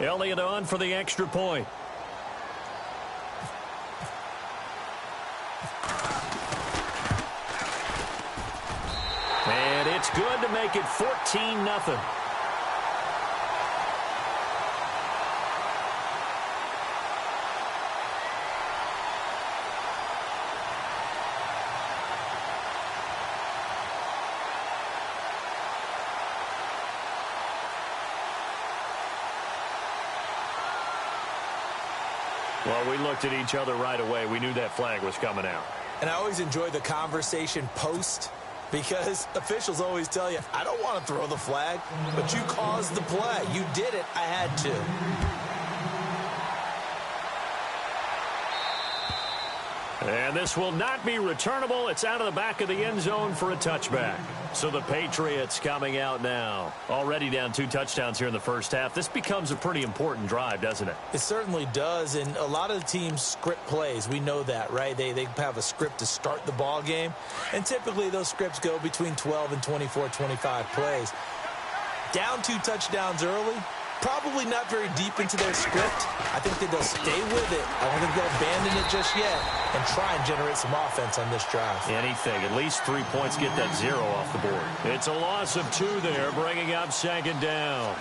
Elliott on for the extra point. And it's good to make it 14-0. Well, we looked at each other right away. We knew that flag was coming out. And I always enjoy the conversation post, because officials always tell you, I don't want to throw the flag, but you caused the play. You did it. I had to. And this will not be returnable. It's out of the back of the end zone for a touchback. So the Patriots coming out now. Already down 2 touchdowns here in the first half. This becomes a pretty important drive, doesn't it? It certainly does, and a lot of the teams script plays. We know that, right? They have a script to start the ball game, and typically those scripts go between 12 and 24, 25 plays. Down 2 touchdowns early, probably not very deep into their script. I think that they'll stay with it. I don't think they'll abandon it just yet and try and generate some offense on this drive. Anything. At least 3 points, get that 0 off the board. It's a loss of 2 there, bringing up second down.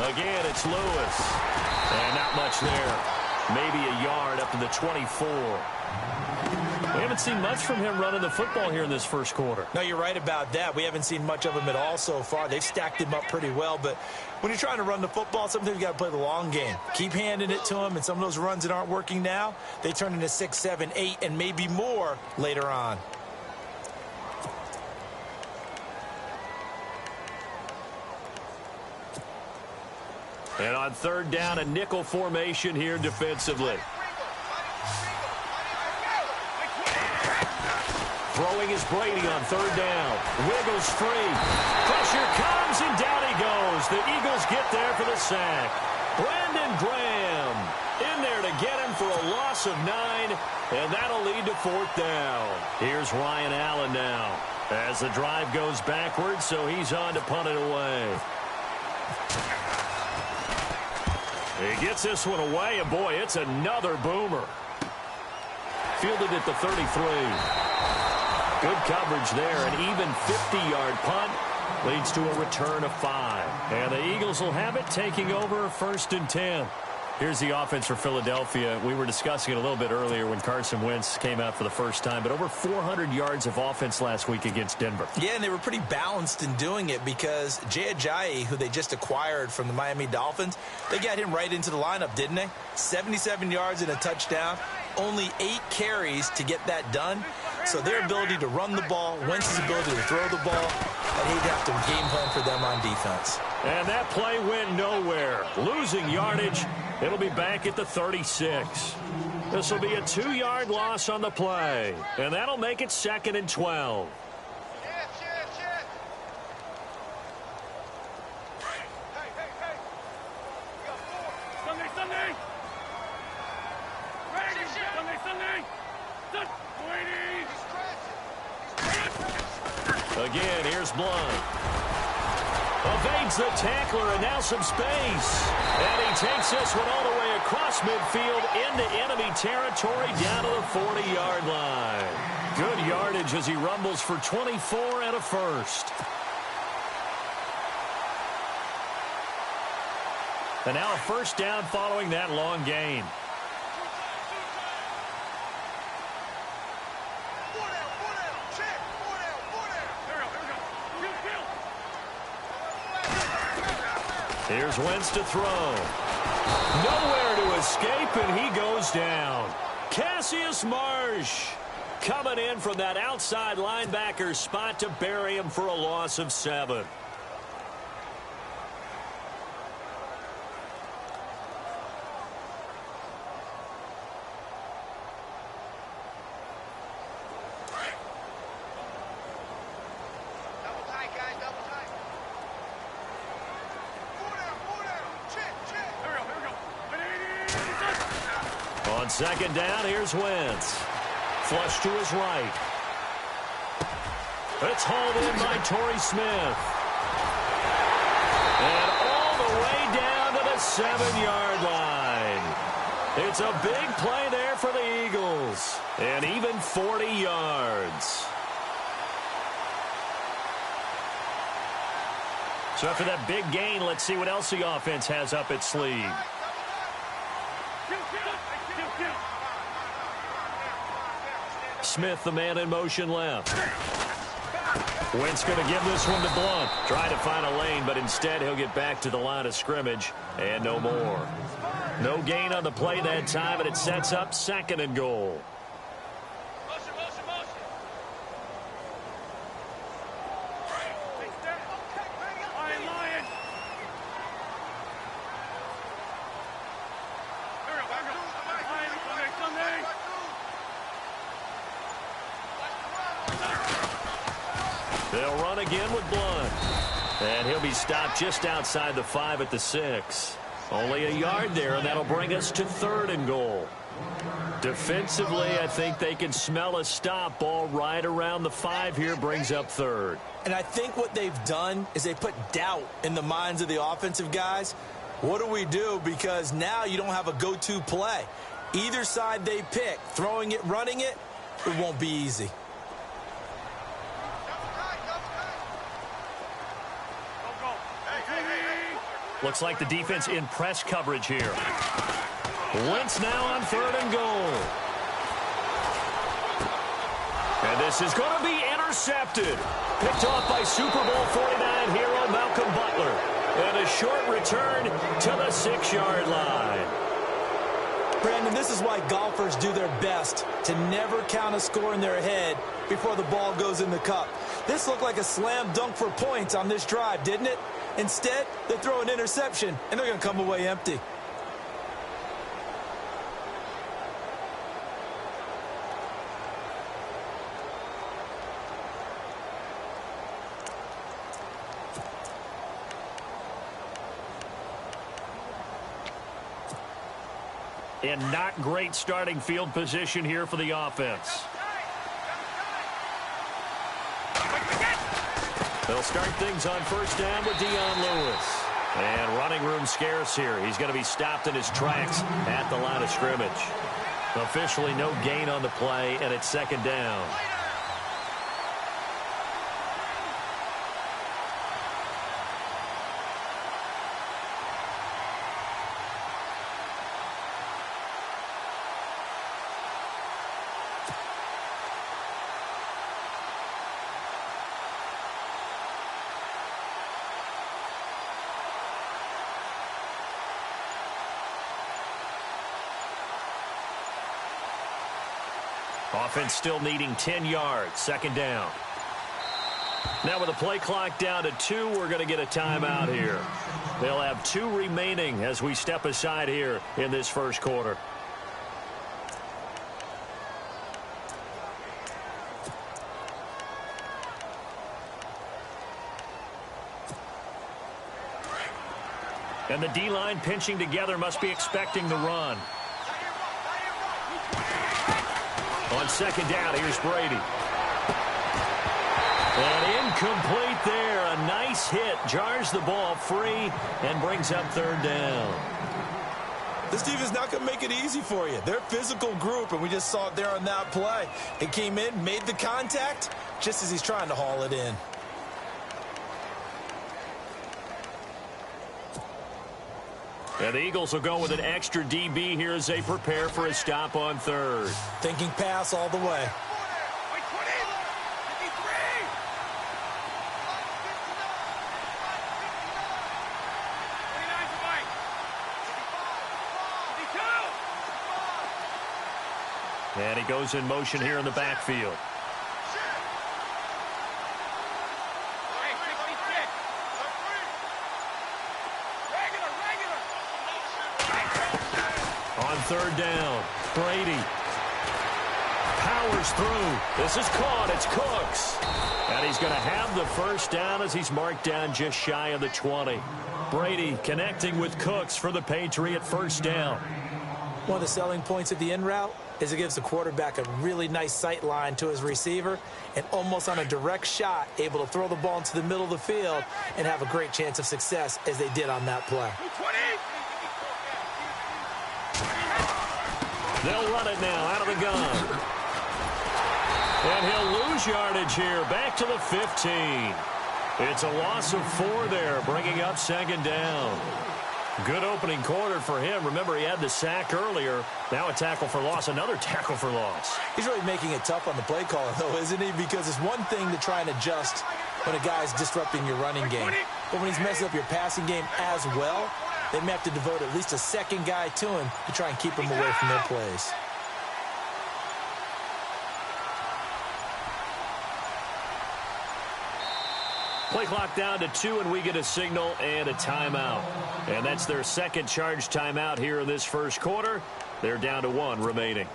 Again, it's Lewis. And not much there. Maybe a yard up to the 24. We haven't seen much from him running the football here in this first quarter. No, you're right about that. We haven't seen much of him at all so far. They've stacked him up pretty well, but when you're trying to run the football, sometimes you got to play the long game. Keep handing it to him, and some of those runs that aren't working now, they turn into 6, 7, 8, and maybe more later on. And on third down, a nickel formation here defensively. Throwing is Brady on third down. Wiggles free. Pressure comes, and down he goes. The Eagles get there for the sack. Brandon Graham in there to get him for a loss of 9, and that'll lead to fourth down. Here's Ryan Allen now as the drive goes backwards, so he's on to punt it away. He gets this one away, and boy, it's another boomer. Fielded at the 33. Good coverage there. An even 50-yard punt leads to a return of 5. And the Eagles will have it, taking over first and 10. Here's the offense for Philadelphia. We were discussing it a little bit earlier when Carson Wentz came out for the first time, but over 400 yards of offense last week against Denver. Yeah, and they were pretty balanced in doing it because Jay Ajayi, who they just acquired from the Miami Dolphins, they got him right into the lineup, didn't they? 77 yards and a touchdown. Only 8 carries to get that done. So their ability to run the ball, Wentz's ability to throw the ball, and he'd have to game plan for them on defense. And that play went nowhere. Losing yardage. It'll be back at the 36. This will be a 2-yard loss on the play. And that'll make it 2nd and 12. Again, here's Blunt. Evades the tackler, and now some space. And he takes this one all the way across midfield into enemy territory down to the 40-yard line. Good yardage as he rumbles for 24 and a first. And now a first down following that long gain. Here's Wentz to throw. Nowhere to escape, and he goes down. Cassius Marsh coming in from that outside linebacker spot to bury him for a loss of 7. On second down, here's Wentz. Flush to his right. It's hauled in by Torrey Smith. And all the way down to the 7-yard line. It's a big play there for the Eagles. And even 40 yards. So after that big gain, let's see what else the offense has up its sleeve. Smith, the man in motion left. Wentz going to give this one to Blunt. Try to find a lane, but instead he'll get back to the line of scrimmage and no more. No gain on the play that time, and it sets up 2nd and goal. They'll run again with Blunt. And he'll be stopped just outside the 5 at the 6. Only a yard there, and that'll bring us to 3rd and goal. Defensively, I think they can smell a stop. Ball right around the 5 here brings up 3rd. And I think what they've done is they put doubt in the minds of the offensive guys. What do we do? Because now you don't have a go-to play. Either side they pick, throwing it, running it, it won't be easy. Looks like the defense in press coverage here. Wentz now on 3rd and goal. And this is going to be intercepted. Picked off by Super Bowl 49 hero Malcolm Butler. And a short return to the 6-yard line. Brandon, this is why golfers do their best to never count a score in their head before the ball goes in the cup. This looked like a slam dunk for points on this drive, didn't it? Instead, they throw an interception, and they're going to come away empty. And not great starting field position here for the offense. They'll start things on 1st down with Dion Lewis. And running room scarce here. He's going to be stopped in his tracks at the line of scrimmage. Officially no gain on the play, and it's 2nd down. Offense still needing 10 yards. 2nd down. Now with the play clock down to 2, we're going to get a timeout here. They'll have 2 remaining as we step aside here in this 1st quarter. And the D-line pinching together must be expecting the run. On 2nd down, here's Brady. And incomplete there. A nice hit. Jars the ball free and brings up 3rd down. This defense not going to make it easy for you. They're a physical group, and we just saw it there on that play. It came in, made the contact, just as he's trying to haul it in. And the Eagles will go with an extra DB here as they prepare for a stop on 3rd. Thinking pass all the way. And he goes in motion here in the backfield. On 3rd down, Brady powers through. This is caught. It's Cooks. And he's going to have the 1st down as he's marked down just shy of the 20. Brady connecting with Cooks for the Patriot 1st down. One of the selling points of the in route is it gives the quarterback a really nice sight line to his receiver and almost on a direct shot able to throw the ball into the middle of the field and have a great chance of success as they did on that play. They'll run it now out of the gun. And he'll lose yardage here, back to the 15. It's a loss of 4 there, bringing up second down. Good opening quarter for him. Remember, he had the sack earlier. Now a tackle for loss, another tackle for loss. He's really making it tough on the play caller, though, isn't he? Because it's one thing to try and adjust when a guy's disrupting your running game. But when he's messing up your passing game as well, they may have to devote at least a second guy to him to try and keep him away from their plays. Play clock down to 2, and we get a signal and a timeout. And that's their second charge timeout here in this first quarter. They're down to 1 remaining.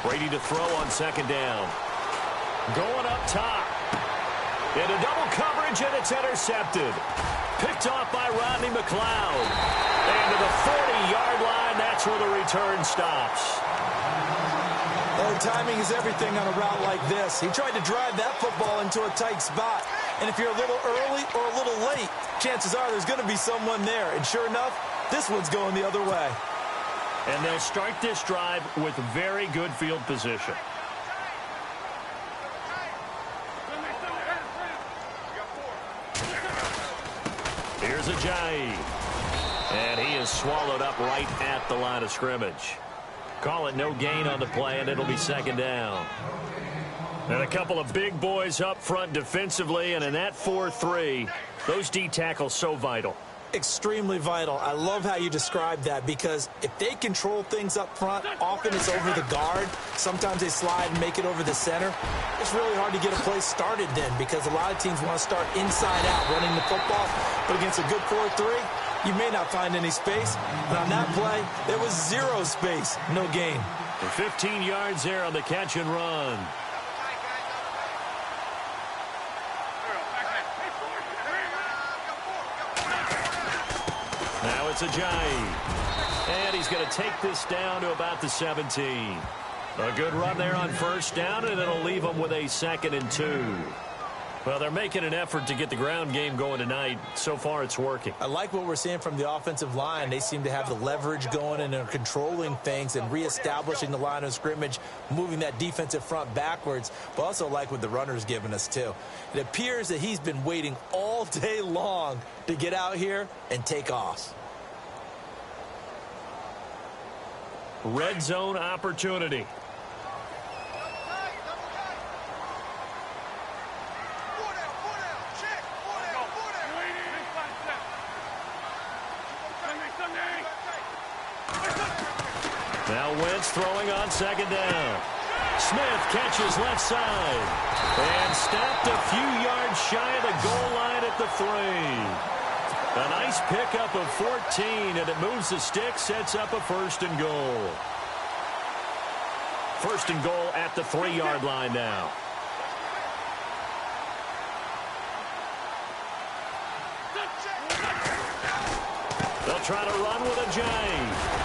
Brady to throw on second down. Going up top. Into double coverage, and it's intercepted. Picked off by Rodney McLeod. And to the 40-yard line, that's where the return stops. Oh, timing is everything on a route like this. He tried to drive that football into a tight spot. And if you're a little early or a little late, chances are there's going to be someone there. And sure enough, this one's going the other way. And they'll start this drive with very good field position. Here's Ajayi. And he is swallowed up right at the line of scrimmage. Call it no gain on the play, and it'll be second down. And a couple of big boys up front defensively, and in that 4-3, those D tackles so vital. Extremely vital. I love how you describe that, because if they control things up front, often it's over the guard. Sometimes they slide and make it over the center. It's really hard to get a play started then, because a lot of teams want to start inside out running the football. But against a good 4-3, you may not find any space. And on that play, there was 0 space, no gain. 15 yards there on the catch and run. Now it's Ajayi. And he's going to take this down to about the 17. A good run there on first down, and it'll leave them with a 2nd and 2. Well, they're making an effort to get the ground game going tonight. So far, it's working. I like what we're seeing from the offensive line. They seem to have the leverage going and are controlling things and reestablishing the line of scrimmage, moving that defensive front backwards. But also like what the runner's giving us, too. It appears that he's been waiting all day long to get out here and take off. Red zone opportunity. Now Wentz throwing on second down. Smith catches left side. And snapped a few yards shy of the goal line at the 3. A nice pickup of 14, and it moves the stick, sets up a 1st and goal. 1st and goal at the 3-yard line now. They'll try to run with Ajayi.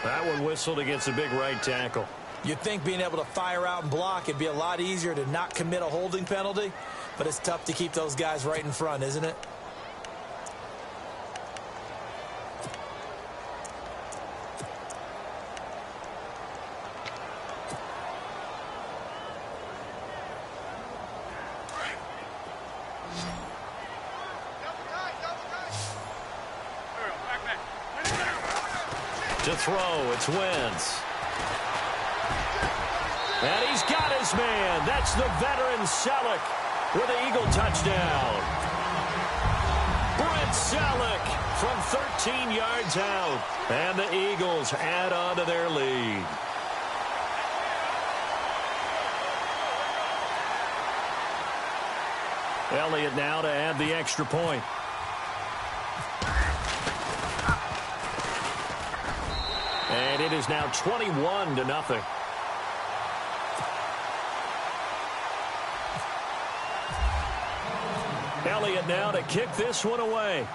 That one whistled against a big right tackle. You'd think being able to fire out and block, it'd be a lot easier to not commit a holding penalty, but it's tough to keep those guys right in front, isn't it? To throw, it's Wentz. And he's got his man. That's the veteran Selleck with the Eagle touchdown. Brent Selleck from 13 yards out. And the Eagles add on to their lead. Elliott now to add the extra point. It is now 21-0. Elliott now to kick this one away.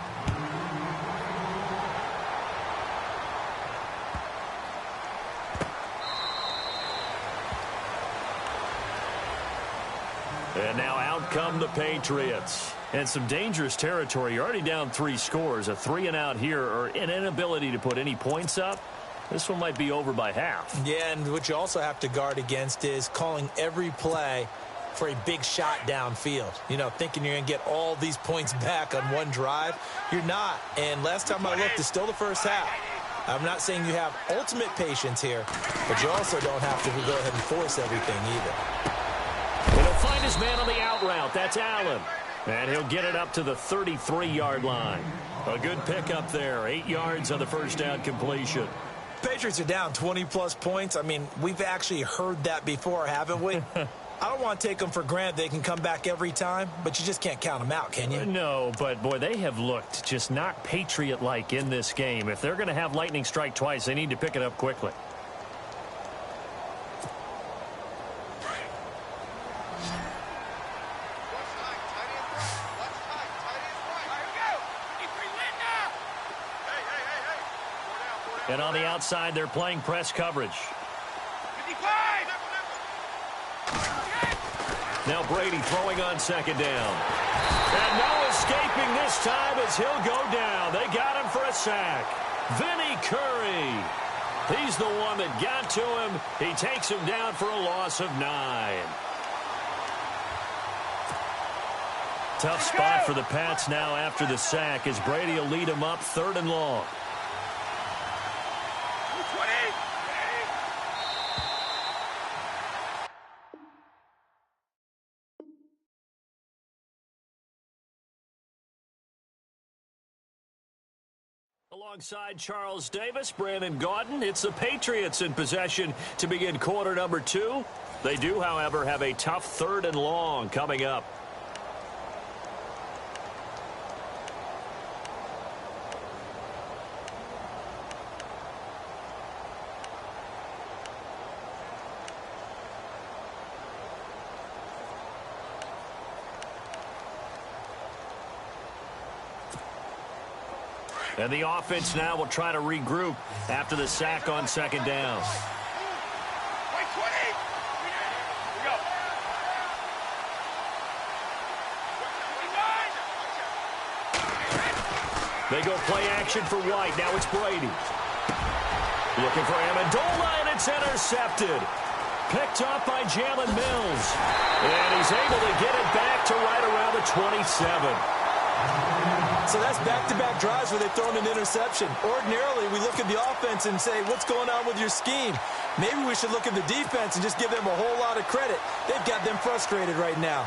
And now out come the Patriots. And some dangerous territory. You're already down 3 scores. A 3-and-out here, or an inability to put any points up. This one might be over by half. Yeah, and what you also have to guard against is calling every play for a big shot downfield. You know, thinking you're going to get all these points back on one drive. You're not. And last time I looked, it's still the first half. I'm not saying you have ultimate patience here, but you also don't have to go ahead and force everything either. And he'll find his man on the out route. That's Allen. And he'll get it up to the 33-yard line. A good pickup there. 8 yards on the first down completion. Patriots are down 20-plus points. I mean, we've actually heard that before, haven't we? I don't want to take them for granted they can come back every time, but you just can't count them out, can you? No, but, boy, they have looked just not Patriot-like in this game. If they're going to have lightning strike twice, they need to pick it up quickly. And on the outside, they're playing press coverage. 55! Now Brady throwing on second down. And no escaping this time as he'll go down. They got him for a sack. Vinny Curry. He's the one that got to him. He takes him down for a loss of 9. Tough spot for the Pats now after the sack as Brady will lead him up 3rd and long. Alongside Charles Davis, Brandon Gaudin, it's the Patriots in possession to begin quarter number 2. They do, however, have a tough 3rd and long coming up. And the offense now will try to regroup after the sack on second down. They go play action for White. Now it's Brady. Looking for Amendola, and it's intercepted. Picked up by Jalen Mills. And he's able to get it back to right around the 27. So that's back-to-back drives where they've thrown an interception. Ordinarily, we look at the offense and say, what's going on with your scheme? Maybe we should look at the defense and just give them a whole lot of credit. They've got them frustrated right now.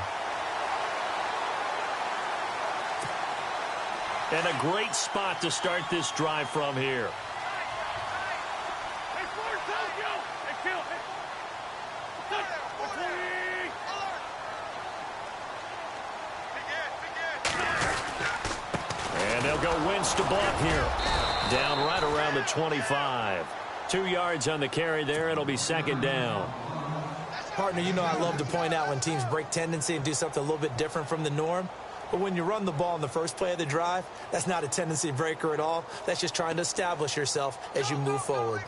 And a great spot to start this drive from here. They'll go Wentz to block here. Down right around the 25. 2 yards on the carry there. It'll be second down. Partner, you know I love to point out when teams break tendency and do something a little bit different from the norm. But when you run the ball in the first play of the drive, that's not a tendency breaker at all. That's just trying to establish yourself as you move forward.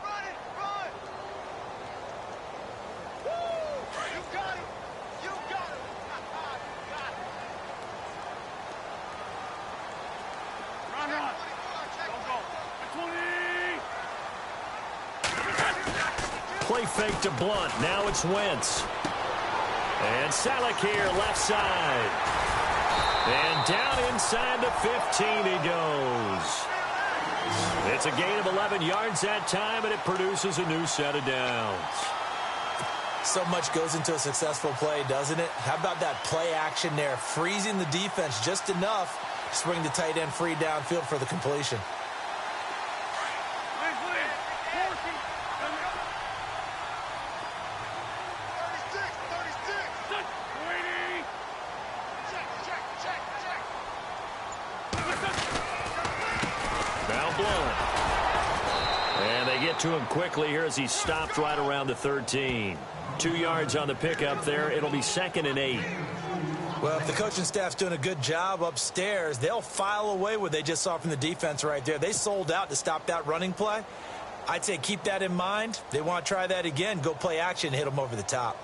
Play fake to Blunt. Now it's Wentz. And Salek here, left side. And down inside the 15 he goes. It's a gain of 11 yards that time, and it produces a new set of downs. So much goes into a successful play, doesn't it? How about that play action there? Freezing the defense just enough to swing the tight end free downfield for the completion. get to him quickly here as he stopped right around the 13. 2 yards on the pickup there. It'll be 2nd and 8. Well, if the coaching staff's doing a good job upstairs, they'll file away what they just saw from the defense right there. They sold out to stop that running play. I'd say keep that in mind. They want to try that again. Go play action, hit them over the top.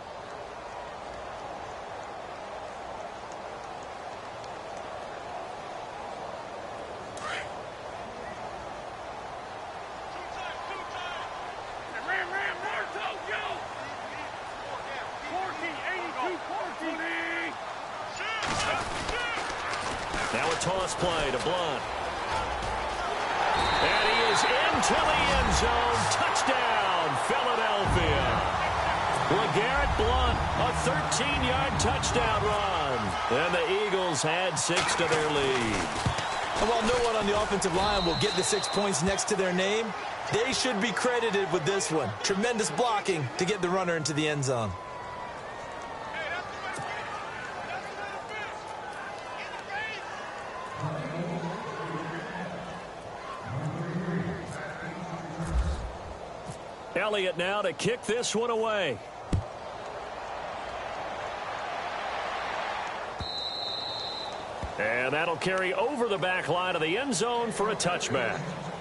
Now a toss play to Blunt. And he is into the end zone. Touchdown, Philadelphia. LeGarrette Blunt, a 13-yard touchdown run. And the Eagles add 6 to their lead. And while no one on the offensive line will get the 6 points next to their name, they should be credited with this one. Tremendous blocking to get the runner into the end zone. Elliott now to kick this one away. And that'll carry over the back line of the end zone for a touchback.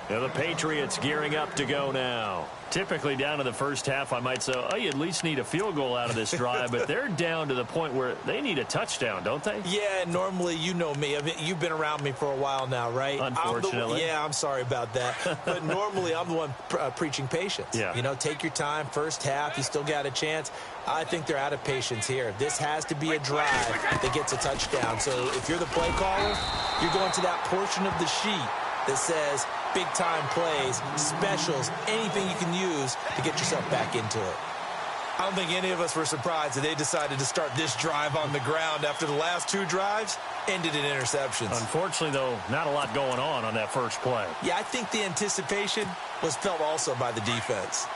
Now the Patriots gearing up to go now. Typically down to the first half, I might say, oh, you at least need a field goal out of this drive, but they're down to the point where they need a touchdown, don't they? Yeah, normally, you know me. You've been around me for a while now, right? Unfortunately. I'm sorry about that. But normally, I'm the one preaching patience. Yeah. You know, take your time, first half, you still got a chance. I think they're out of patience here. This has to be a drive that gets a touchdown. So if you're the play caller, you're going to that portion of the sheet that says big-time plays, specials, anything you can use to get yourself back into it. I don't think any of us were surprised that they decided to start this drive on the ground after the last 2 drives ended in interceptions. Unfortunately, though, not a lot going on that first play. Yeah, I think the anticipation was felt also by the defense.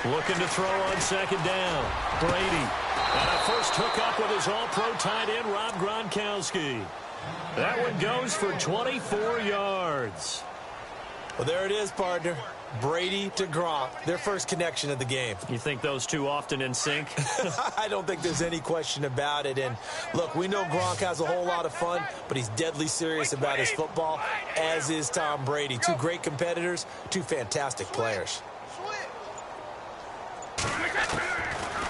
Looking to throw on second down. Brady. And a first hookup with his all-pro tight end, Rob Gronkowski. That one goes for 24 yards. Well, there it is, partner. Brady to Gronk, their first connection of the game. You think those two often in sync? I don't think there's any question about it. And, look, we know Gronk has a whole lot of fun, but he's deadly serious about his football, as is Tom Brady. 2 great competitors, 2 fantastic players.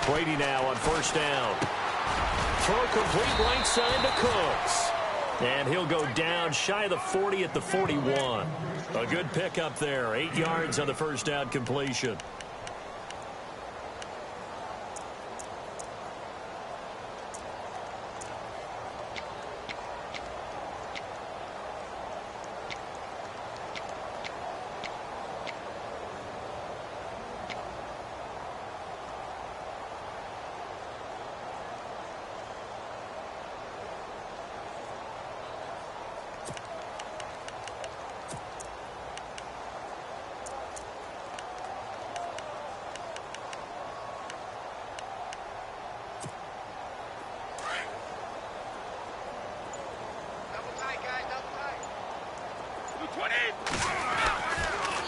Brady now on first down. Throw complete right side to Cooks. And he'll go down shy of the 40 at the 41. A good pickup there. 8 yards on the first down completion.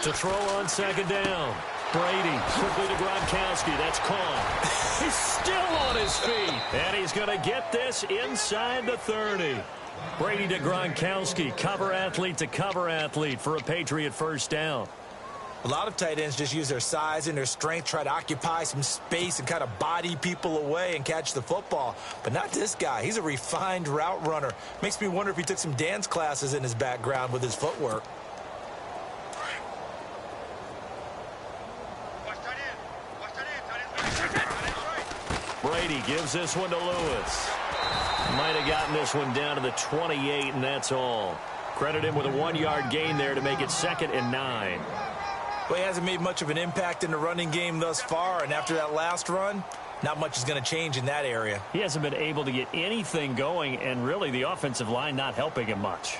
To throw on second down. Brady quickly to Gronkowski. That's caught. He's still on his feet. And he's going to get this inside the 30. Brady to Gronkowski. Cover athlete to cover athlete for a Patriot first down. A lot of tight ends just use their size and their strength, try to occupy some space and kind of body people away and catch the football. But not this guy. He's a refined route runner. Makes me wonder if he took some dance classes in his background with his footwork. Brady gives this one to Lewis. Might have gotten this one down to the 28, and that's all. Credit him with a 1-yard gain there to make it 2nd and 9. Well, he hasn't made much of an impact in the running game thus far, and after that last run, not much is going to change in that area. He hasn't been able to get anything going, and really the offensive line not helping him much.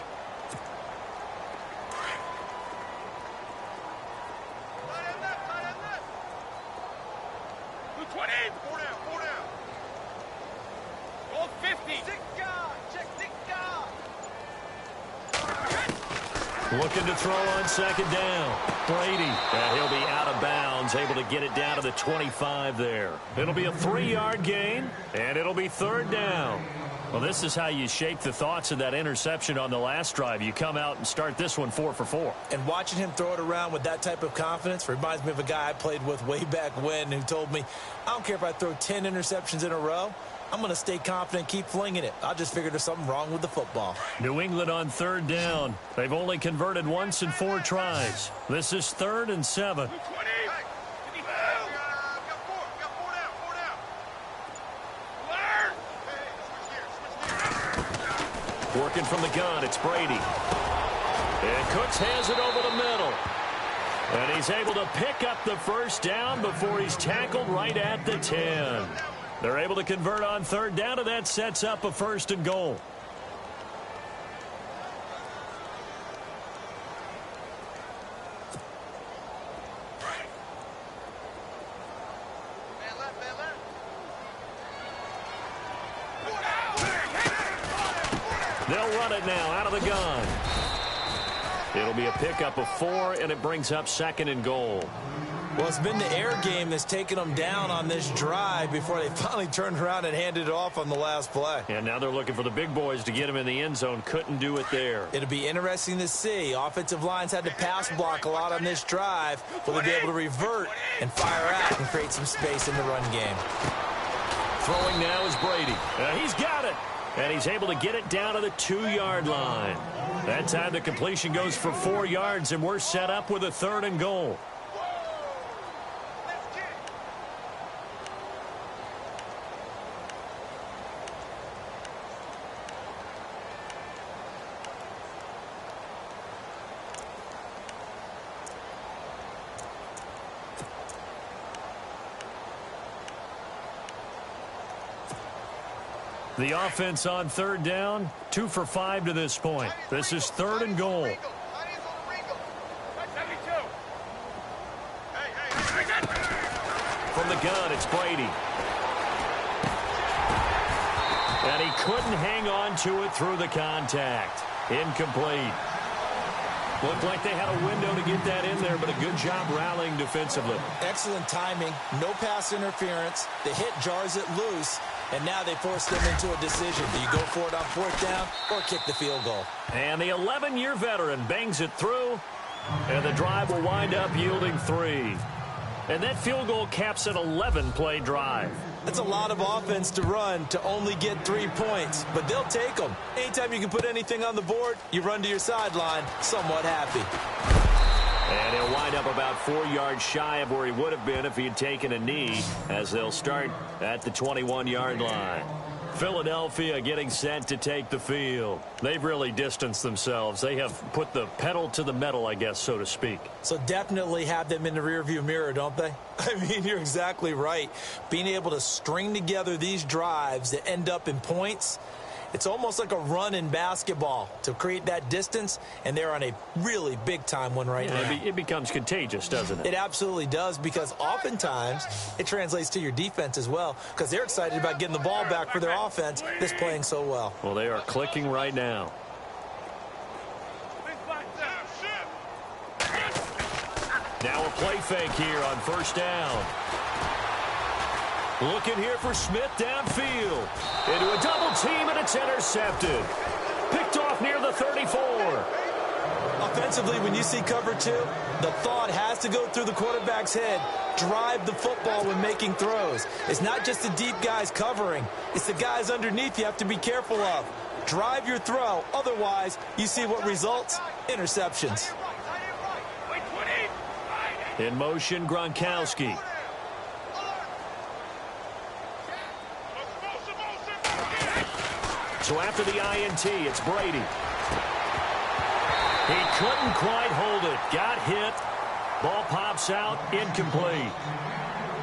Looking to throw on second down. Brady. He'll be out of bounds, able to get it down to the 25 there. It'll be a 3-yard gain, and it'll be third down. Well, this is how you shake the thoughts of that interception on the last drive. You come out and start this one 4 for 4. And watching him throw it around with that type of confidence reminds me of a guy I played with way back when who told me, I don't care if I throw 10 interceptions in a row. I'm going to stay confident, keep flinging it. I just figured there's something wrong with the football. New England on third down. They've only converted once in 4 tries. This is 3rd and 7. Working from the gun, it's Brady. And Cooks has it over the middle. And he's able to pick up the first down before he's tackled right at the 10. They're able to convert on third down, and that sets up a 1st and goal. They'll run it now out of the gun. It'll be a pickup of 4, and it brings up 2nd and goal. Well, it's been the air game that's taken them down on this drive before they finally turned around and handed it off on the last play. And now they're looking for the big boys to get him in the end zone. Couldn't do it there. It'll be interesting to see. Offensive lines had to pass block a lot on this drive. Will they be able to revert and fire out and create some space in the run game? Throwing now is Brady. He's got it. And he's able to get it down to the 2-yard line. That time the completion goes for 4 yards, and we're set up with a 3rd and goal. The offense on third down, 2 for 5 to this point. This is 3rd and goal. From the gun, it's Brady. And he couldn't hang on to it through the contact. Incomplete. Looked like they had a window to get that in there, but a good job rallying defensively. Excellent timing, no pass interference. The hit jars it loose, and now they force them into a decision. Do you go for it on 4th down or kick the field goal? And the 11-year veteran bangs it through, and the drive will wind up yielding 3. And that field goal caps an 11-play drive. That's a lot of offense to run to only get 3 points, but they'll take them. Anytime you can put anything on the board, you run to your sideline somewhat happy. And he'll wind up about 4 yards shy of where he would have been if he had taken a knee, as they'll start at the 21-yard line. Philadelphia getting set to take the field. They've really distanced themselves. They have put the pedal to the metal, I guess, so to speak. So definitely have them in the rearview mirror, don't they? I mean, you're exactly right. Being able to string together these drives that end up in points, it's almost like a run in basketball to create that distance, and they're on a really big-time one right now. It becomes contagious, doesn't it? It absolutely does, because oftentimes it translates to your defense as well, because they're excited about getting the ball back for their offense that's playing so well. Well, they are clicking right now. Now a play fake here on 1st down. Looking here for Smith downfield. Into a double team, and it's intercepted. Picked off near the 34. Offensively, when you see cover 2, the thought has to go through the quarterback's head. Drive the football when making throws. It's not just the deep guys covering. It's the guys underneath you have to be careful of. Drive your throw. Otherwise, you see what results? Interceptions. In motion, Gronkowski. So after the INT, it's Brady. He couldn't quite hold it. Got hit. Ball pops out. Incomplete.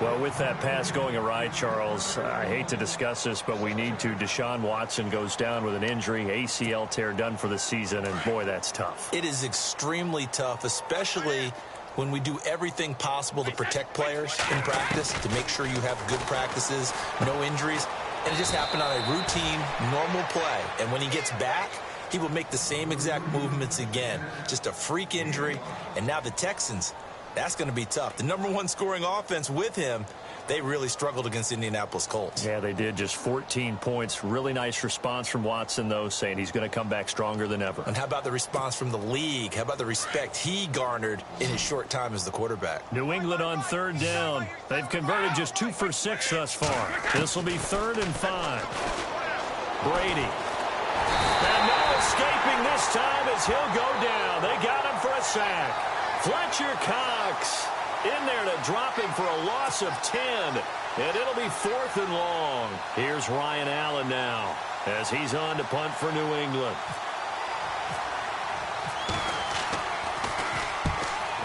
Well, with that pass going awry, Charles, I hate to discuss this, but we need to. Deshaun Watson goes down with an injury, ACL tear done for the season, and boy, that's tough. It is extremely tough, especially when we do everything possible to protect players in practice, to make sure you have good practices, no injuries. And it just happened on a routine, normal play. And when he gets back, he will make the same exact movements again. Just a freak injury. And now the Texans, that's going to be tough. The #1 scoring offense with him, they really struggled against Indianapolis Colts. Yeah, they did. Just 14 points. Really nice response from Watson, though, saying he's going to come back stronger than ever. And how about the response from the league? How about the respect he garnered in his short time as the quarterback? New England on 3rd down. They've converted just 2 for 6 thus far. This will be 3rd and 5. Brady. And no escaping this time as he'll go down. They got him for a sack. Fletcher Cox in there to drop him for a loss of 10. And it'll be 4th and long. Here's Ryan Allen now as he's on to punt for New England.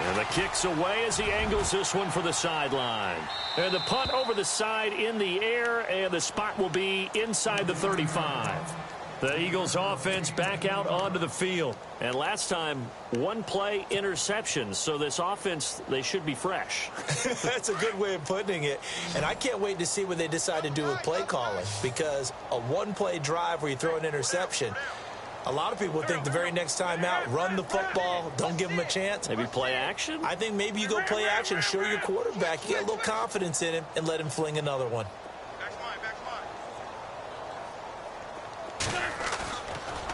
And the kick's away as he angles this one for the sideline. And the punt over the side in the air, and the spot will be inside the 35. The Eagles offense back out onto the field. And last time, 1-play interception. So this offense, they should be fresh. That's a good way of putting it. And I can't wait to see what they decide to do with play calling. Because a 1-play drive where you throw an interception, a lot of people think the very next time out, run the football, don't give them a chance. Maybe play action? I think maybe you go play action, show your quarterback, you get a little confidence in him, and let him fling another one.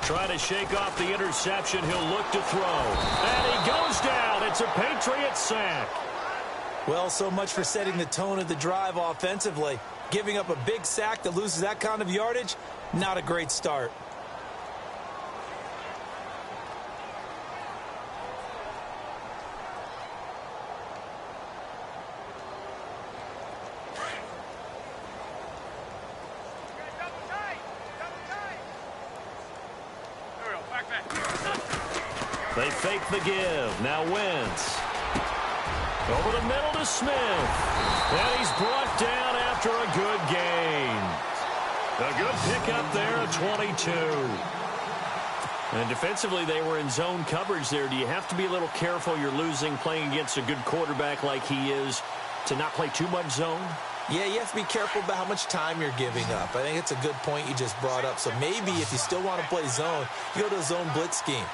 Trying to shake off the interception. He'll look to throw. And he goes down. It's a Patriot sack. Well, so much for setting the tone of the drive offensively. Giving up a big sack that loses that kind of yardage, not a great start. They fake the give. Now Wentz. Over the middle to Smith. And he's brought down after a good gain. A good pickup there at 22. And defensively, they were in zone coverage there. Do you have to be a little careful? You're losing playing against a good quarterback like he is to not play too much zone? Yeah, you have to be careful about how much time you're giving up. I think it's a good point you just brought up. So maybe if you still want to play zone, you go to a zone blitz scheme.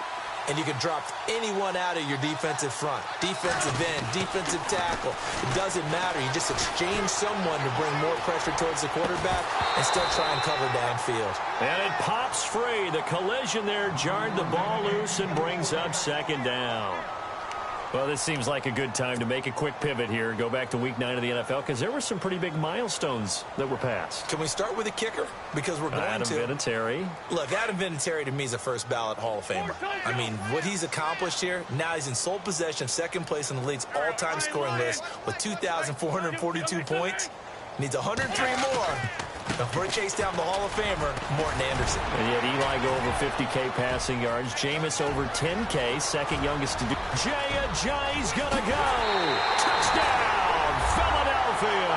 And you can drop anyone out of your defensive front. Defensive end, defensive tackle. It doesn't matter. You just exchange someone to bring more pressure towards the quarterback and still try and cover downfield. And it pops free. The collision there jarred the ball loose and brings up 2nd down. Well, this seems like a good time to make a quick pivot here. Go back to Week 9 of the NFL because there were some pretty big milestones that were passed. Can we start with a kicker? Because we're going Adam Vinatieri. Look, Adam Vinatieri to me is a first ballot Hall of Famer. I mean, what he's accomplished here, now he's in sole possession of 2nd place on the league's all-time scoring list with 2,442 points. Needs 103 more before he chase down the Hall of Famer, Morton Anderson. And yet Eli go over 50K passing yards. Jameis over 10K, second youngest to do. Jay Ajayi's gonna go. Touchdown, Philadelphia.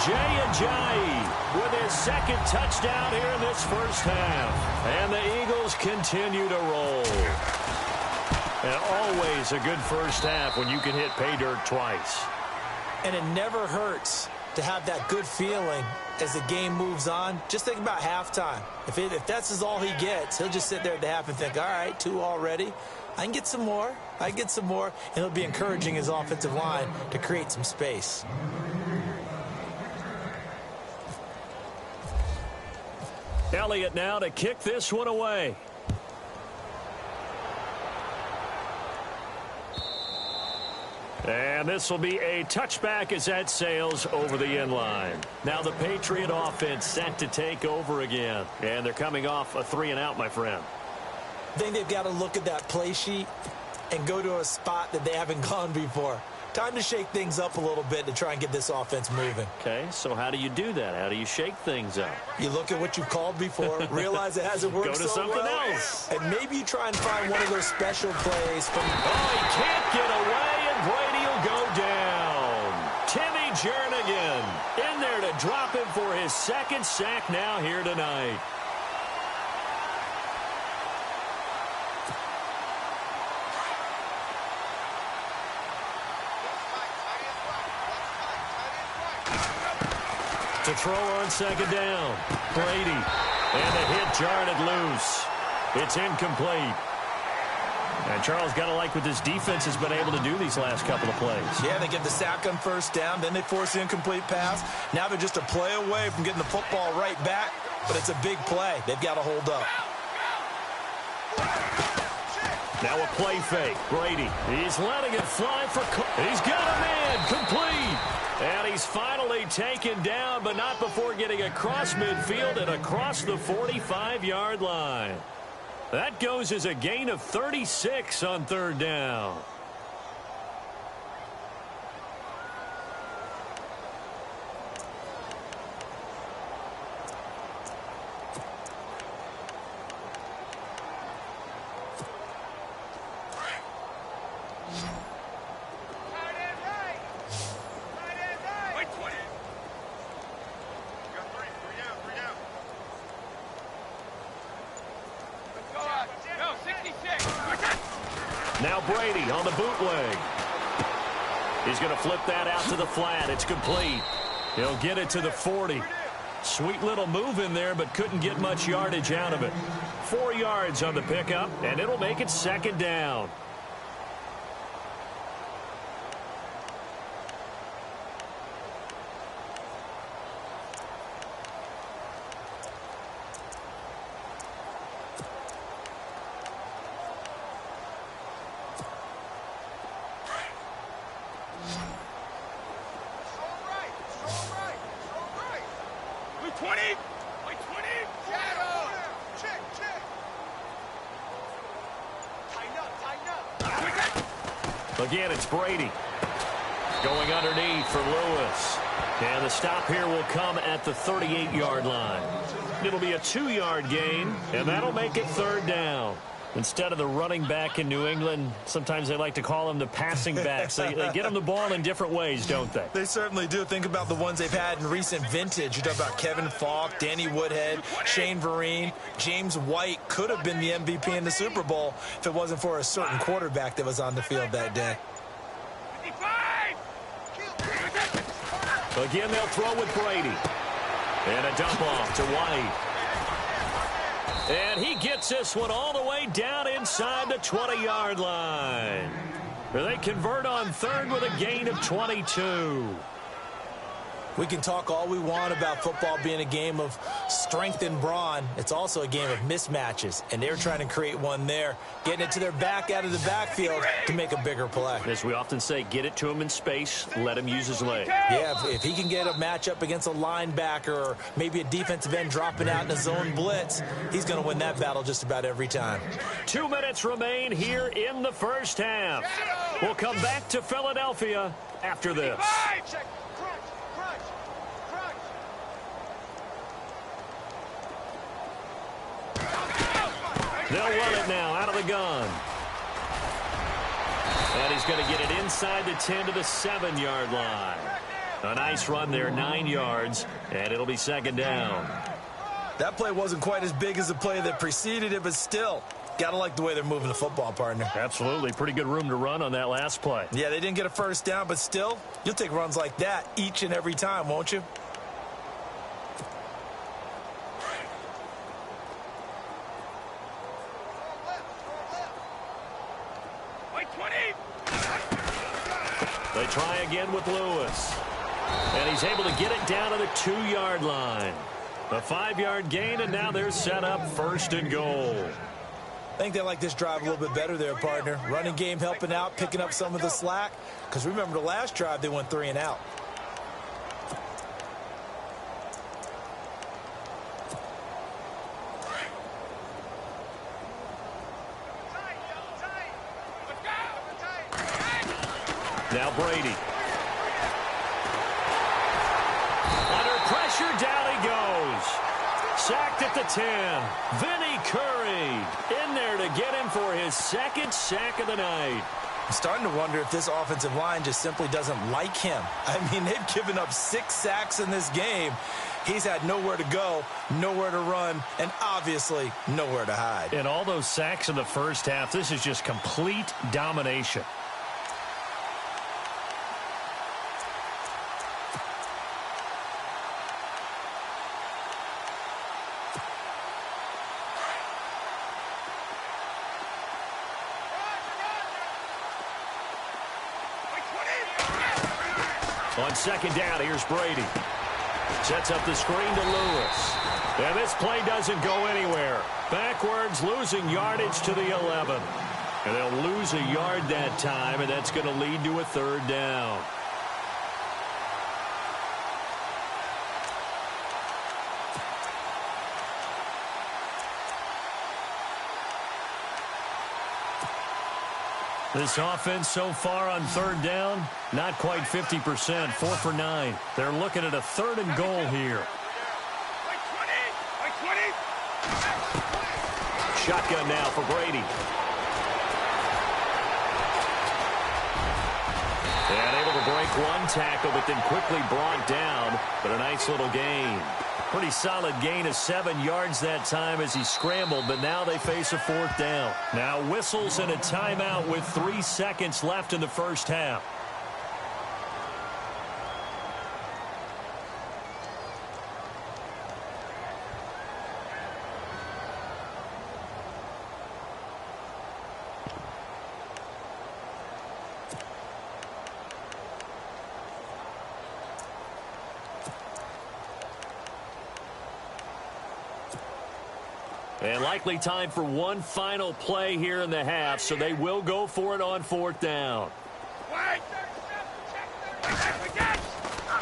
Jay Ajayi with his 2nd touchdown here in this first half. And the Eagles continue to roll. And always a good first half when you can hit pay dirt twice. And it never hurts to have that good feeling as the game moves on. Just think about halftime. If that's all he gets, he'll just sit there at the half and think, all right, 2 already. I can get some more. I can get some more. And he'll be encouraging his offensive line to create some space. Elliott now to kick this one away. And this will be a touchback as that sails over the end line. Now the Patriot offense set to take over again. And they're coming off a 3-and-out, my friend. I think they've got to look at that play sheet and go to a spot that they haven't gone before. Time to shake things up a little bit to try and get this offense moving. Okay, so how do you do that? How do you shake things up? You look at what you've called before, realize it hasn't worked so well. Go to something else. And maybe you try and find one of those special plays from... Oh, he can't get away, and Brady will go down. Timmy Jernigan in there to drop him for his 2nd sack now here tonight. To throw on 2nd down. Brady. And the hit jarred it loose. It's incomplete. And Charles, got to like what this defense has been able to do these last couple of plays. Yeah, they get the sack on first down, then they force the incomplete pass. Now they're just a play away from getting the football right back, but it's a big play. They've got to hold up. Now a play fake. Brady, he's letting it fly for... He's got a man, complete. And he's finally taken down, but not before getting across midfield and across the 45-yard line. That goes as a gain of 36 on third down. Now Brady on the bootleg. He's going to flip that out to the flat. It's complete. He'll get it to the 40. Sweet little move in there, but couldn't get much yardage out of it. 4 yards on the pickup, and it'll make it second down. Again, it's Brady going underneath for Lewis. And the stop here will come at the 38-yard line. It'll be a 2-yard gain, and that'll make it third down. Instead of the running back in New England, sometimes they like to call them the passing backs. They get them the ball in different ways, don't they? They certainly do. Think about the ones they've had in recent vintage. You talk about Kevin Falk, Danny Woodhead, Shane Vereen, James White could have been the MVP in the Super Bowl if it wasn't for a certain quarterback that was on the field that day. Again, they'll throw with Brady. And a dump off to White. And he gets this one all the way down inside the 20-yard line. They convert on third with a gain of 22. We can talk all we want about football being a game of strength and brawn. It's also a game of mismatches, and they're trying to create one there, getting it to their back out of the backfield to make a bigger play. As we often say, get it to him in space, let him use his leg. Yeah, if he can get a matchup against a linebacker or maybe a defensive end dropping out in a zone blitz, he's going to win that battle just about every time. 2 minutes remain here in the first half. We'll come back to Philadelphia after this. They'll run it now out of the gun. And he's going to get it inside the 10 to the 7-yard line. A nice run there, 9 yards, and it'll be second down. That play wasn't quite as big as the play that preceded it, but still, got to like the way they're moving the football, partner. Absolutely. Pretty good room to run on that last play. Yeah, they didn't get a first down, but still, you'll take runs like that each and every time, won't you? They try again with Lewis. And he's able to get it down to the 2-yard line. A 5-yard gain, and now they're set up first and goal. I think they like this drive a little bit better there, partner. Running game helping out, picking up some of the slack. Because remember the last drive, they went 3 and out. Now Brady. Under pressure, down he goes. Sacked at the 10. Vinny Curry in there to get him for his second sack of the night. I'm starting to wonder if this offensive line just simply doesn't like him. I mean, they've given up 6 sacks in this game. He's had nowhere to go, nowhere to run, and obviously nowhere to hide. And all those sacks in the first half, this is just complete domination. On second down, here's Brady. Sets up the screen to Lewis. And this play doesn't go anywhere. Backwards, losing yardage to the 11. And they'll lose a yard that time, and that's going to lead to a third down. This offense so far on third down, not quite 50%, 4 for 9. They're looking at a third and goal here. Shotgun now for Brady. And able to break one tackle, but then quickly brought down. But a nice little gain. Pretty solid gain of 7 yards that time as he scrambled, but now they face a fourth down. Now whistles and a timeout with 3 seconds left in the first half. And likely time for one final play here in the half, so they will go for it on fourth down.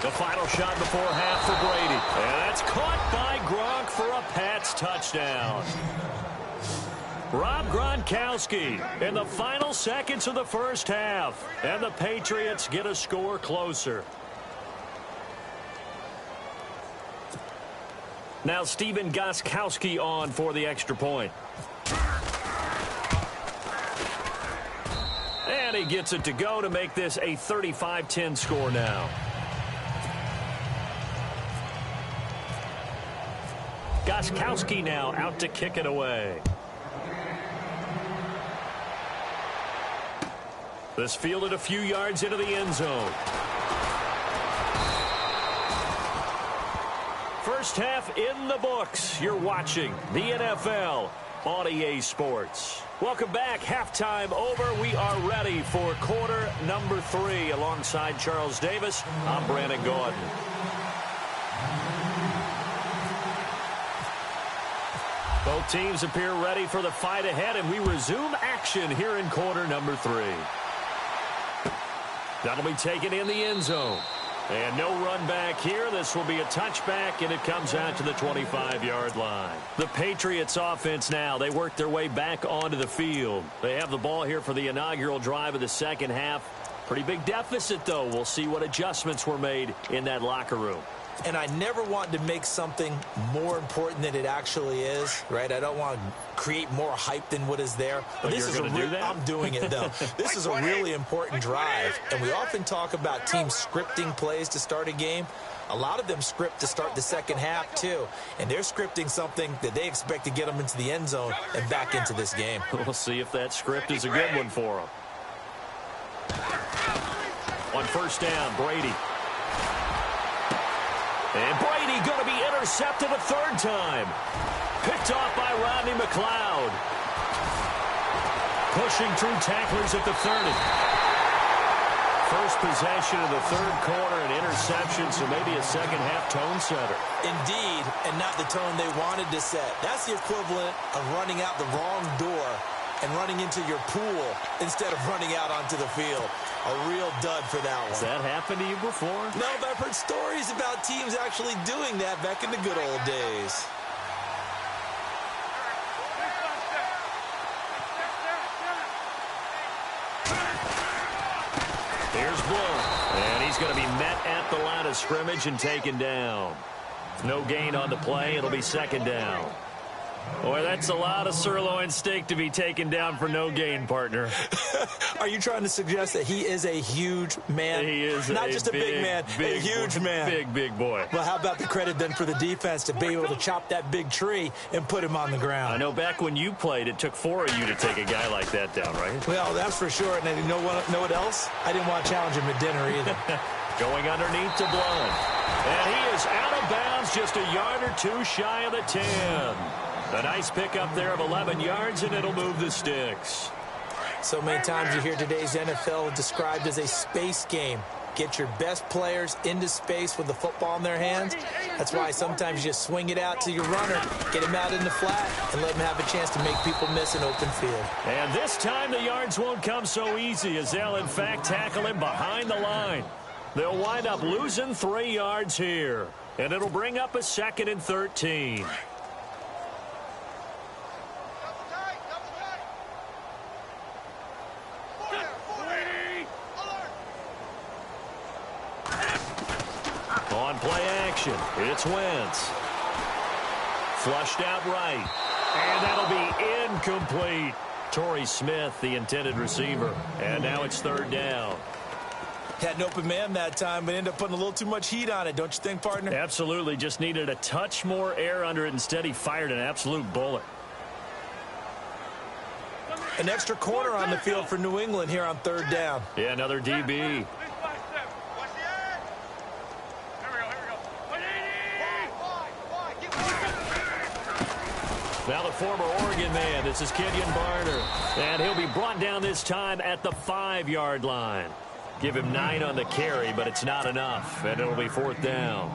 The final shot before half for Brady. And that's caught by Gronk for a Pats touchdown. Rob Gronkowski in the final seconds of the first half. And the Patriots get a score closer. Now Stephen Gostkowski on for the extra point. And he gets it to go to make this a 35-10 score now. Gostkowski now out to kick it away. This fielded a few yards into the end zone. First half in the books. You're watching the NFL on EA Sports. Welcome back. Halftime over. We are ready for quarter number 3. Alongside Charles Davis, I'm Brandon Gordon. Both teams appear ready for the fight ahead, and we resume action here in quarter number 3. That'll be taken in the end zone. And no run back here. This will be a touchback, and it comes out to the 25-yard line. The Patriots offense now, they work their way back onto the field. They have the ball here for the inaugural drive of the second half. Pretty big deficit, though. We'll see what adjustments were made in that locker room. And I never want to make something more important than it actually is, right? I don't want to create more hype than what is there. But this is a do that? I'm doing it, though. This is a really important drive. And we often talk about teams scripting plays to start a game. A lot of them script to start the second half, too. And they're scripting something that they expect to get them into the end zone and back into this game. We'll see if that script is a good one for them. On first down, Brady. And Brady going to be intercepted a third time. Picked off by Rodney McLeod. Pushing through tacklers at the 30. First possession of the third quarter, an interception, so maybe a second half tone setter. Indeed, and not the tone they wanted to set. That's the equivalent of running out the wrong door and running into your pool instead of running out onto the field. A real dud for that one. Has that happened to you before? No, but I've heard stories about teams actually doing that back in the good old days. Here's Bloom, and he's going to be met at the line of scrimmage and taken down. No gain on the play. It'll be second down. Boy, that's a lot of sirloin steak to be taken down for no gain, partner. Are you trying to suggest that he is a huge man? He is not just a big man, a huge man. Big boy. Well, how about the credit then for the defense to be able to chop that big tree and put him on the ground? I know back when you played, it took 4 of you to take a guy like that down, right? Well, that's for sure. And you know what else? I didn't want to challenge him at dinner either. Going underneath to Blunt. And he is out of bounds, just a yard or two shy of the 10. A nice pickup there of 11 yards, and it'll move the sticks. So many times you hear today's NFL described as a space game. get your best players into space with the football in their hands. That's why sometimes you just swing it out to your runner, get him out in the flat, and let him have a chance to make people miss an open field. And this time the yards won't come so easy as they'll, in fact, tackle him behind the line. They'll wind up losing 3 yards here, and it'll bring up a 2nd and 13. On play action, it's Wentz. Flushed out right. And that'll be incomplete. Torrey Smith, the intended receiver. And now it's 3rd down. Had an open man that time, but ended up putting a little too much heat on it, don't you think, partner? Absolutely. Just needed a touch more air under it. Instead, he fired an absolute bullet. An extra corner on the field for New England here on 3rd down. Yeah, another DB. Now the former Oregon man, this is Kenyon Barner. And he'll be brought down this time at the 5-yard line. Give him 9 on the carry, but it's not enough, and it'll be 4th down.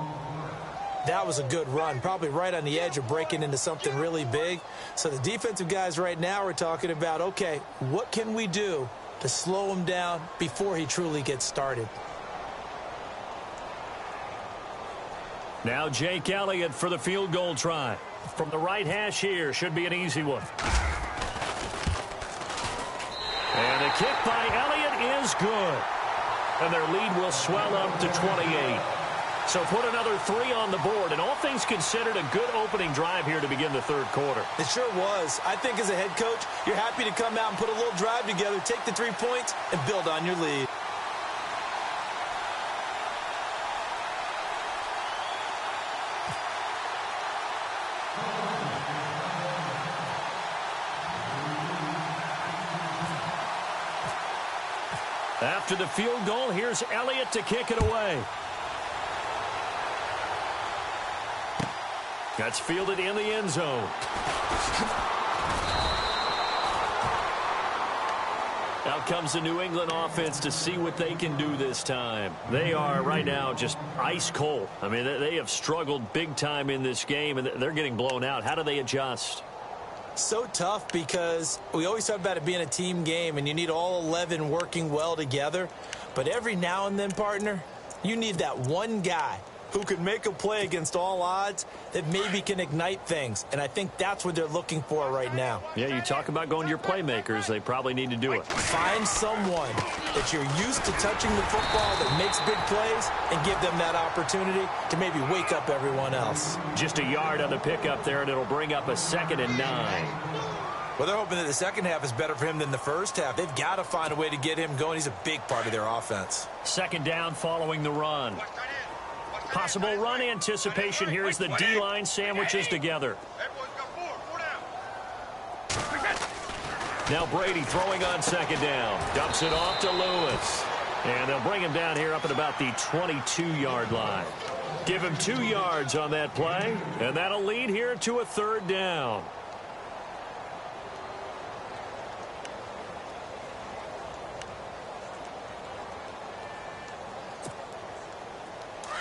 That was a good run, probably right on the edge of breaking into something really big. So the defensive guys right now are talking about, okay, what can we do to slow him down before he truly gets started? Now Jake Elliott for the field goal try. From the right hash here, should be an easy one. And a kick by Elliott is good. And their lead will swell up to 28. So put another 3 on the board, and all things considered, a good opening drive here to begin the 3rd quarter. It sure was. I think as a head coach, you're happy to come out and put a little drive together, take the 3 points, and build on your lead. After the field goal, here's Elliott to kick it away. That's fielded in the end zone. Out comes the New England offense to see what they can do this time. They are right now just ice cold. I mean, they have struggled big time in this game, and they're getting blown out. How do they adjust? So tough because we always talk about it being a team game, and you need all 11 working well together. But every now and then, partner, you need that one guy who can make a play against all odds that maybe can ignite things. And I think that's what they're looking for right now. Yeah, you talk about going to your playmakers. They probably need to do it. Find someone that you're used to touching the football that makes big plays and give them that opportunity to maybe wake up everyone else. Just a yard on the pickup there, and it'll bring up a 2nd and 9. Well, they're hoping that the second half is better for him than the first half. They've got to find a way to get him going. He's a big part of their offense. 2nd down following the run. Possible run anticipation here as the D-line sandwiches together. Now Brady throwing on 2nd down. Dumps it off to Lewis. And they'll bring him down here up at about the 22-yard line. Give him 2 yards on that play, and that'll lead here to a 3rd down.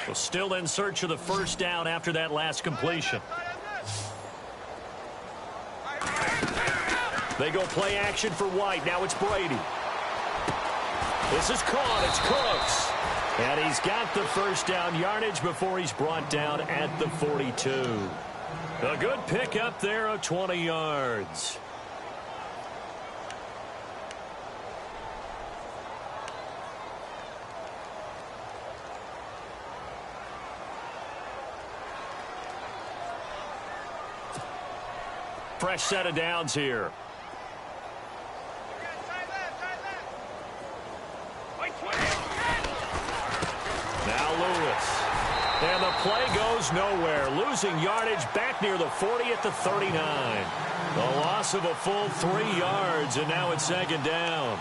Well, still in search of the 1st down after that last completion. They go play action for White. Now it's Brady. This is caught. It's Cooks. And he's got the 1st down yardage before he's brought down at the 42. A good pickup there of 20 yards. Fresh set of downs here. Now Lewis. And the play goes nowhere. Losing yardage back near the 40 at the 39. The loss of a full 3 yards, and now it's 2nd down.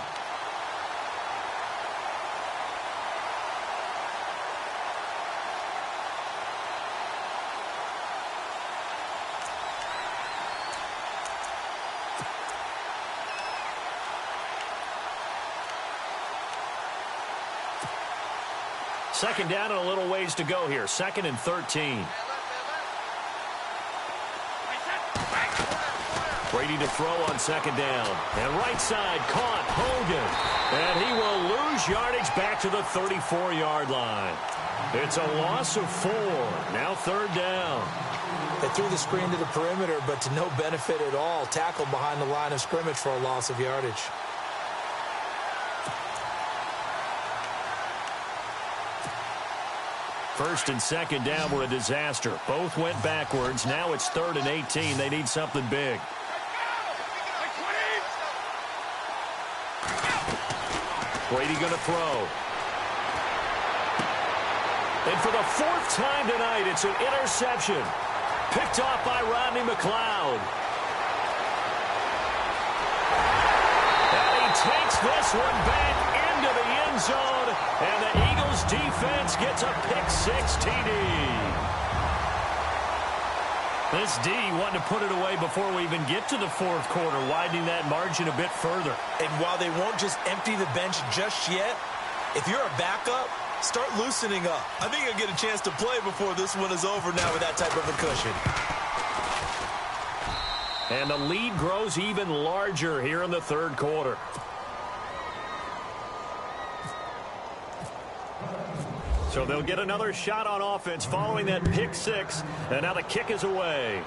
second down and a little ways to go here. 2nd and 13. Brady to throw on 2nd down. And right side caught Hogan. And he will lose yardage back to the 34-yard line. It's a loss of 4. Now 3rd down. They threw the screen to the perimeter, but to no benefit at all. Tackled behind the line of scrimmage for a loss of yardage. First and 2nd down were a disaster. Both went backwards. Now it's 3rd and 18. They need something big. Brady going to throw. And for the 4th time tonight, it's an interception. Picked off by Rodney McLeod. And he takes this one back into the end zone. And the Eagles defense gets a pick-6 TD. This D wanting to put it away before we even get to the 4th quarter, widening that margin a bit further. And while they won't just empty the bench just yet, if you're a backup, start loosening up. I think you'll get a chance to play before this one is over now with that type of a cushion. And the lead grows even larger here in the 3rd quarter. So they'll get another shot on offense following that pick-6. And now the kick is away.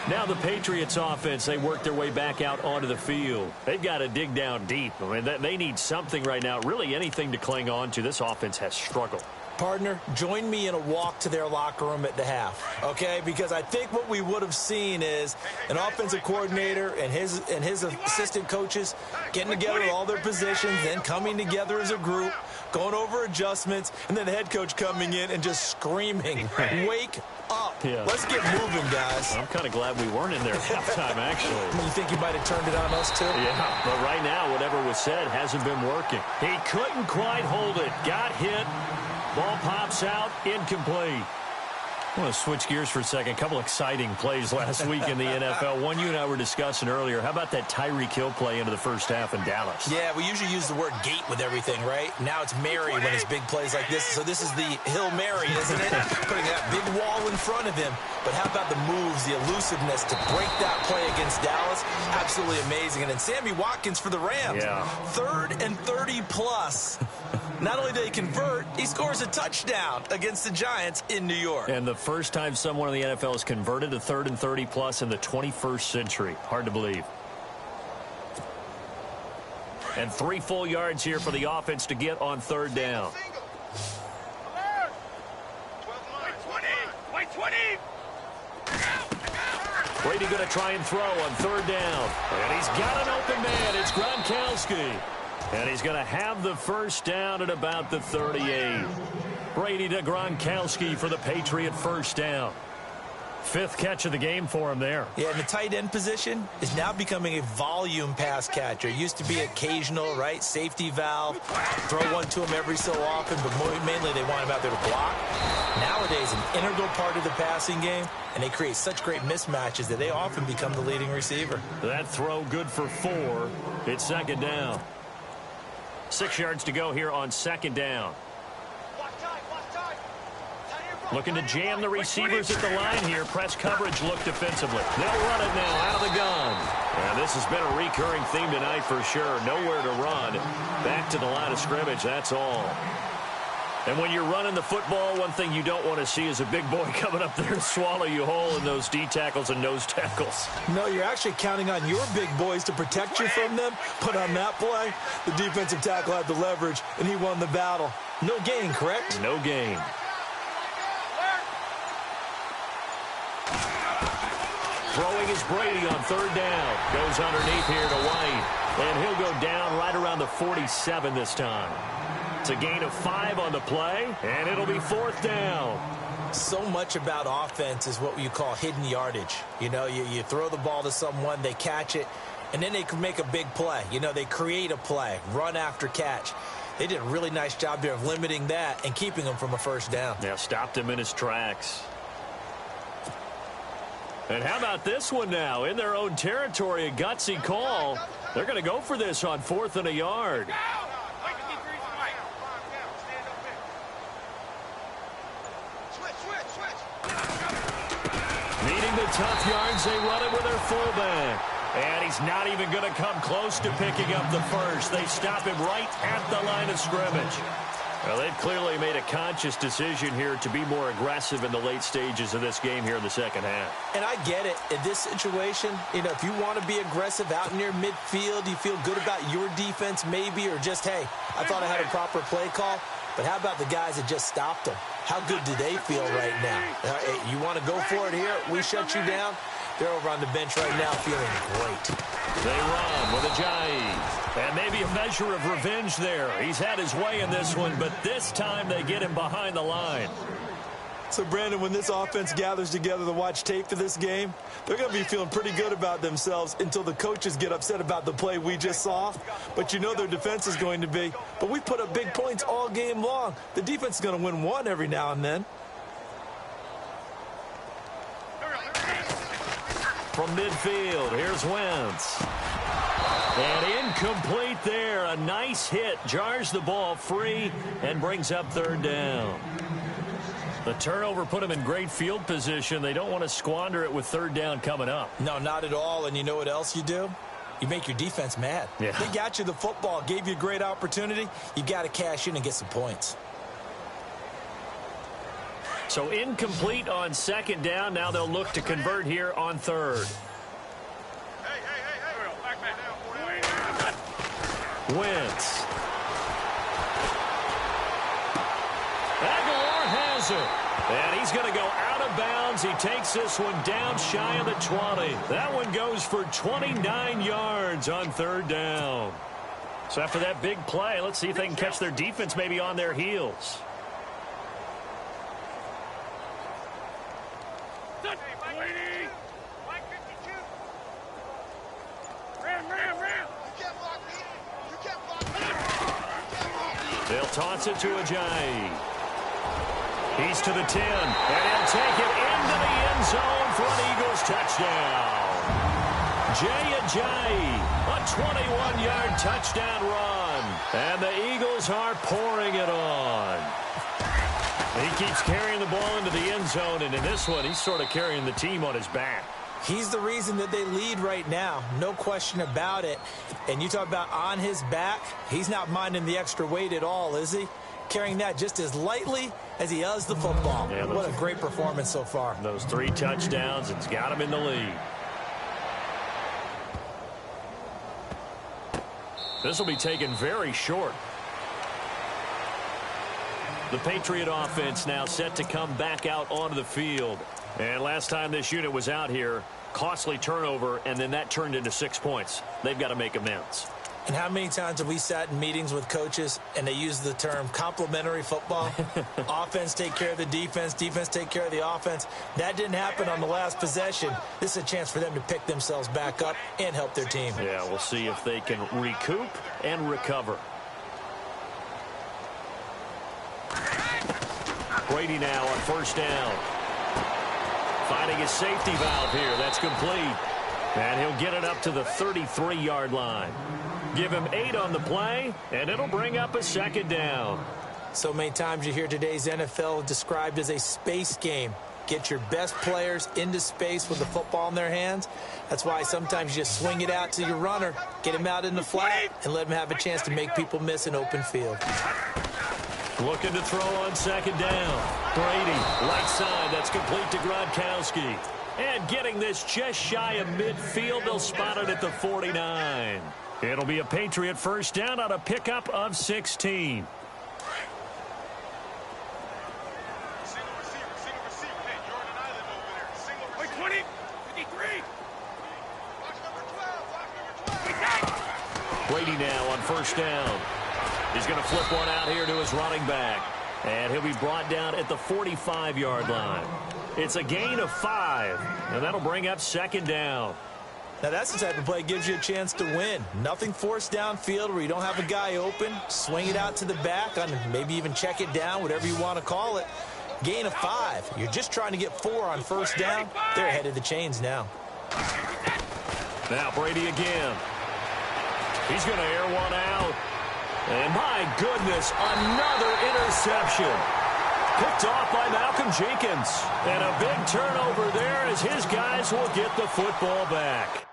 Now the Patriots offense, they work their way back out onto the field. They've got to dig down deep. I mean, they need something right now, really anything to cling on to. This offense has struggled. Partner, join me in a walk to their locker room at the half, okay? Because I think what we would have seen is an offensive coordinator and his assistant coaches getting together with all their positions, then coming together as a group, going over adjustments, and then the head coach coming in and just screaming, wake up. Yeah. Let's get moving, guys. I'm kind of glad we weren't in there at halftime, actually. You think you might have turned it on us, too? Yeah, but right now, whatever was said hasn't been working. He couldn't quite hold it. Got hit. Ball pops out, incomplete. I want to switch gears for a second. A couple exciting plays last week in the NFL. One you and I were discussing earlier. How about that Tyreek Hill play into the first half in Dallas? Yeah, we usually use the word gate with everything, right? Now it's Mary when it's big plays like this. So this is the Hill Mary, isn't it? Putting that big wall in front of him. But how about the moves, the elusiveness to break that play against Dallas? Absolutely amazing. And then Sammy Watkins for the Rams. Yeah. 3rd and 30 plus. Not only did he convert, he scores a touchdown against the Giants in New York. And the first time someone in the NFL has converted a 3rd and 30 plus in the 21st century. Hard to believe. And 3 full yards here for the offense to get on 3rd down. Brady going to try and throw on 3rd down. And he's got an open man. It's Gronkowski. And he's going to have the first down at about the 38. Brady to Gronkowski for the Patriot first down. 5th catch of the game for him there. Yeah, and the tight end position is now becoming a volume pass catcher. It used to be occasional, right? Safety valve. Throw one to him every so often, but mainly they want him out there to block. Nowadays, an integral part of the passing game, and they create such great mismatches that they often become the leading receiver. That throw good for 4. It's 2nd down. 6 yards to go here on 2nd down. Looking to jam the receivers at the line here. Press coverage look defensively. They'll run it now out of the gun. And this has been a recurring theme tonight for sure. Nowhere to run. Back to the line of scrimmage, that's all. And when you're running the football, one thing you don't want to see is a big boy coming up there to swallow you whole in those D tackles and nose tackles. No, you're actually counting on your big boys to protect you from them. But on that play, the defensive tackle had the leverage, and he won the battle. No gain, correct? No gain. Throwing is Brady on 3rd down. Goes underneath here to White. And he'll go down right around the 47 this time. It's a gain of 5 on the play, and it'll be 4th down. So much about offense is what you call hidden yardage. You know, you throw the ball to someone, they catch it, and then they can make a big play. You know, they create a play, run after catch. They did a really nice job there of limiting that and keeping him from a first down. Yeah, stopped him in his tracks. And how about this one now? In their own territory, a gutsy call. They're going to go for this on 4th and a yard. Needing the tough yards, they run it with their fullback. And he's not even going to come close to picking up the first. They stop him right at the line of scrimmage. Well, they've clearly made a conscious decision here to be more aggressive in the late stages of this game here in the second half. And I get it. In this situation, you know, if you want to be aggressive out near midfield, you feel good about your defense maybe, or just, hey, I thought I had a proper play call. But how about the guys that just stopped them? How good do they feel right now? Hey, you want to go for it here? We shut you down. They're over on the bench right now feeling great. They run with Ajayi. And maybe a measure of revenge there. He's had his way in this one, but this time they get him behind the line. So, Brandon, when this offense gathers together to watch tape for this game, they're going to be feeling pretty good about themselves until the coaches get upset about the play we just saw. But you know their defense is going to be. But we put up big points all game long. The defense is going to win one every now and then. From midfield, here's Wentz. And incomplete there. A nice hit. Jars the ball free and brings up 3rd down. The turnover put them in great field position. They don't want to squander it with 3rd down coming up. No, not at all. And you know what else you do? You make your defense mad. Yeah. They got you the football, gave you a great opportunity. You got to cash in and get some points. So incomplete on 2nd down. Now they'll look to convert here on 3rd. Wentz. Aguilar has it. And he's going to go out of bounds. He takes this one down shy of the 20. That one goes for 29 yards on 3rd down. So after that big play, let's see if they can catch their defense maybe on their heels. They'll toss it to Ajayi. He's to the 10, and he'll take it into the end zone for an Eagles touchdown. Jay Ajayi, a 21-yard touchdown run, and the Eagles are pouring it on. He keeps carrying the ball into the end zone, and in this one, he's sort of carrying the team on his back. He's the reason that they lead right now. No question about it. And you talk about on his back, he's not minding the extra weight at all, is he? Carrying that just as lightly as he does the football. Yeah, what a great performance so far. Those 3 touchdowns, it's got him in the lead. This will be taken very short. The Patriot offense now set to come back out onto the field. And last time this unit was out here, costly turnover, and then that turned into 6 points. They've got to make amends. And how many times have we sat in meetings with coaches and they use the term complementary football? Offense take care of the defense, defense take care of the offense. That didn't happen on the last possession. This is a chance for them to pick themselves back up and help their team. Yeah, we'll see if they can recoup and recover. Brady now on 1st down. Finding his safety valve here. That's complete. And he'll get it up to the 33-yard line. Give him 8 on the play, and it'll bring up a 2nd down. So many times you hear today's NFL described as a space game. Get your best players into space with the football in their hands. That's why sometimes you just swing it out to your runner, get him out in the flat, and let him have a chance to make people miss an open field. Looking to throw on 2nd down. Brady, right side, that's complete to Gronkowski. And getting this just shy of midfield, they'll spot it at the 49. It'll be a Patriot 1st down on a pickup of 16. Brady now on 1st down. He's going to flip one out here to his running back. And he'll be brought down at the 45-yard line. It's a gain of 5, and that'll bring up 2nd down. Now, that's the type of play that gives you a chance to win. Nothing forced downfield where you don't have a guy open. Swing it out to the back, and maybe even check it down, whatever you want to call it. Gain of 5. You're just trying to get 4 on first down. They're ahead of the chains now. Now Brady again. He's going to air one out. And my goodness, another interception. Picked off by Malcolm Jenkins. And a big turnover there as his guys will get the football back.